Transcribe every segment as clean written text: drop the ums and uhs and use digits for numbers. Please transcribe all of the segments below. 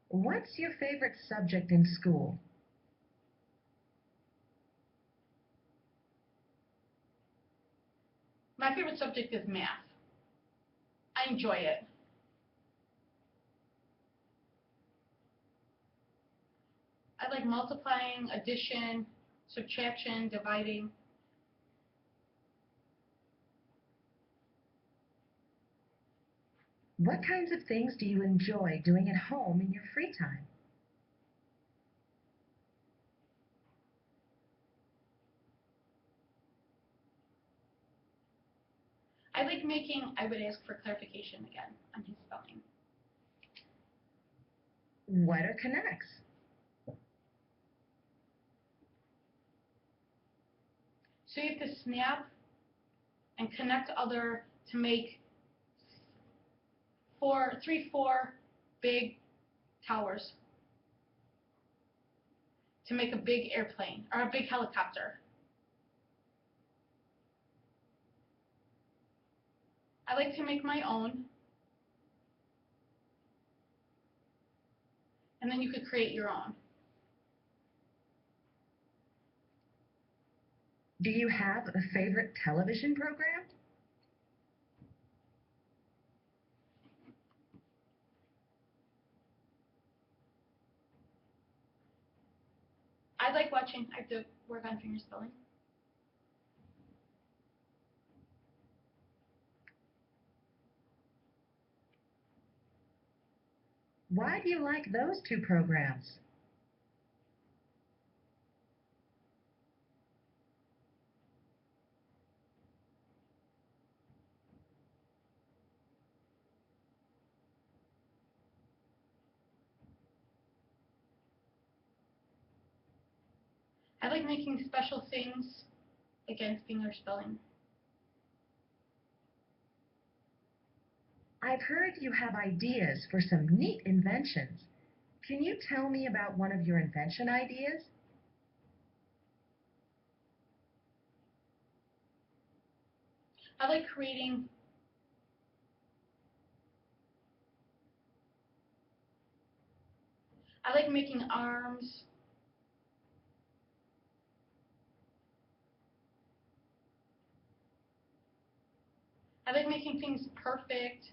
What's your favorite subject in school? My favorite subject is math. I enjoy it. I like multiplying, addition, subtraction, dividing. What kinds of things do you enjoy doing at home in your free time? I would ask for clarification again on his spelling. What are connects? So you have to snap and connect other to make four big towers to make a big airplane or a big helicopter. I like to make my own, and then you could create your own. Do you have a favorite television program? I like watching. I have to work on finger spelling. Why do you like those two programs? I like making special things against finger spelling. I've heard you have ideas for some neat inventions. Can you tell me about one of your invention ideas? I like creating I like making arms. I like making things perfect.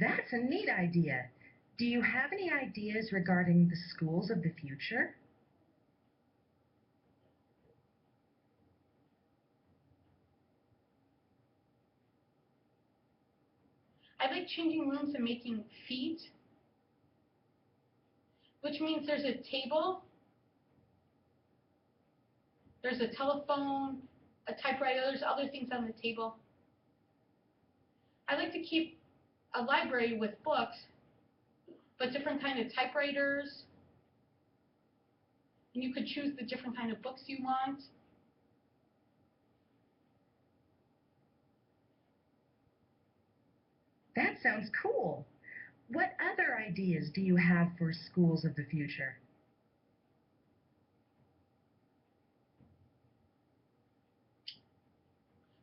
That's a neat idea. Do you have any ideas regarding the schools of the future? I like changing rooms and making feet, which means there's a table, there's a telephone, a typewriter, there's other things on the table. I like to keep a library with books, but different kind of typewriters, and you could choose the different kind of books you want. That sounds cool. What other ideas do you have for schools of the future?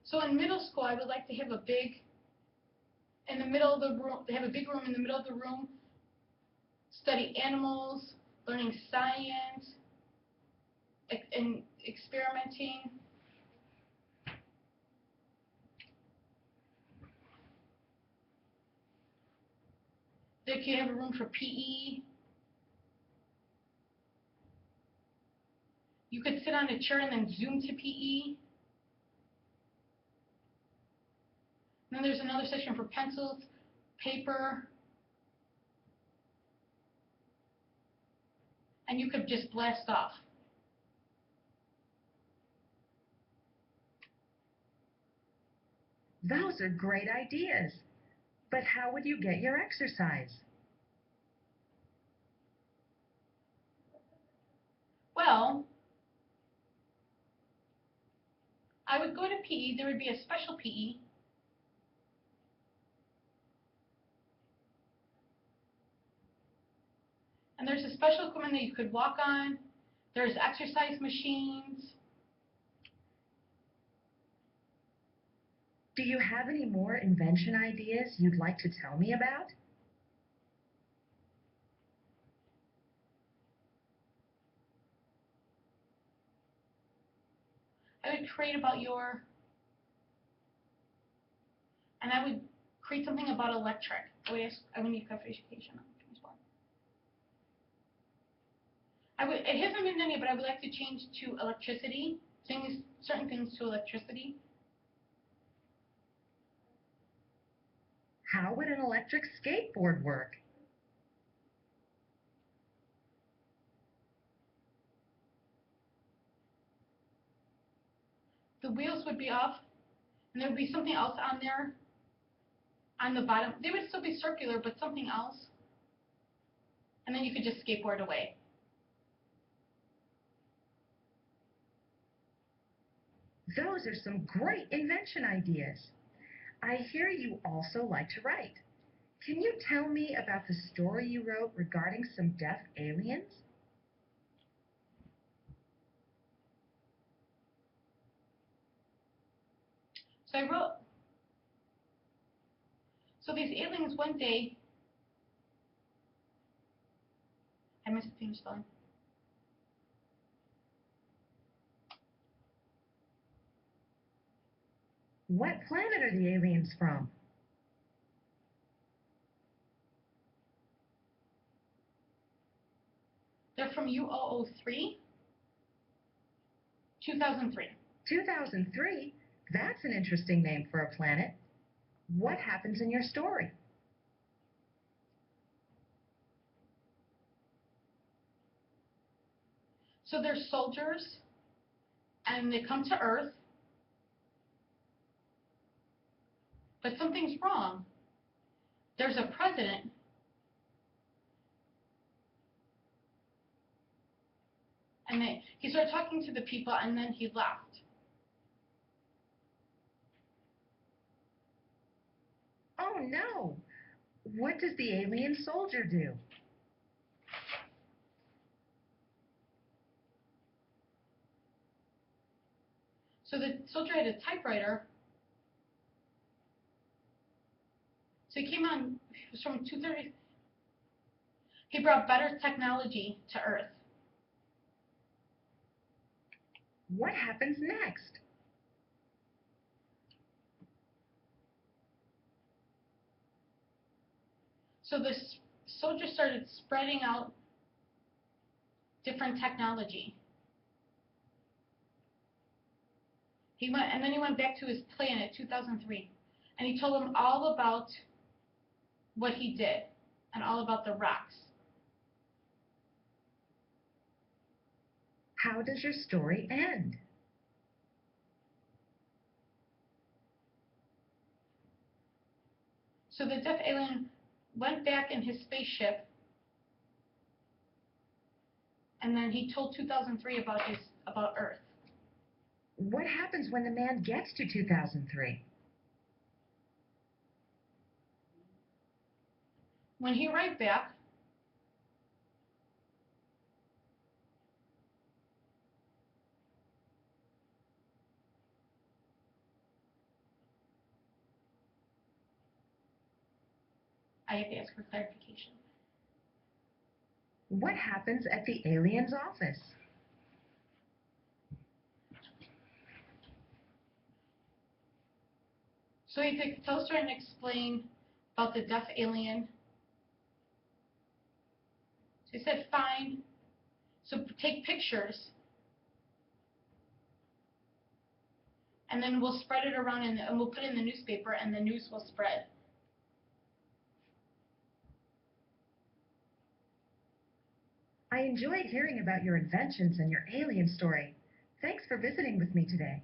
So in middle school, I would like to have a big, in the middle of the room, they have a big room in the middle of the room, study animals, learning science, and experimenting. Then you have a room for PE. You could sit on a chair and then zoom to PE. And then there's another section for pencils, paper, and you could just blast off. Those are great ideas. But how would you get your exercise? Well, I would go to PE. There would be a special PE And there's a special equipment that you could walk on. There's exercise machines. Do you have any more invention ideas you'd like to tell me about? I would create about your, and I would create something about electric. I would need clarification on which one. It hasn't been done yet, but I would like to change to electricity, certain things to electricity. How would an electric skateboard work? The wheels would be off, and there would be something else on there, on the bottom. They would still be circular, but something else. And then you could just skateboard away. Those are some great invention ideas. I hear you also like to write. Can you tell me about the story you wrote regarding some deaf aliens? So these aliens one day, I missed the finish line. What planet are the aliens from? They're from UO03, 2003. 2003? That's an interesting name for a planet. What happens in your story? So they're soldiers, and they come to Earth, but something's wrong. There's a president, and he started talking to the people, and then he left. Oh no! What does the alien soldier do? So the soldier had a typewriter. So he came on, it was from 2:30. He brought better technology to Earth. What happens next? So the soldier started spreading out different technology. And then he went back to his planet, 2003, and he told them all about what he did and all about the rocks. How does your story end? So the deaf alien went back in his spaceship, and then he told 2003 about Earth. What happens when the man gets to 2003? When he arrived back, I have to ask for clarification. What happens at the alien's office? So he had to tell us and explain about the deaf alien. So he said, fine. So take pictures. And then we'll spread it around and we'll put it in the newspaper and the news will spread. I enjoyed hearing about your inventions and your alien story. Thanks for visiting with me today.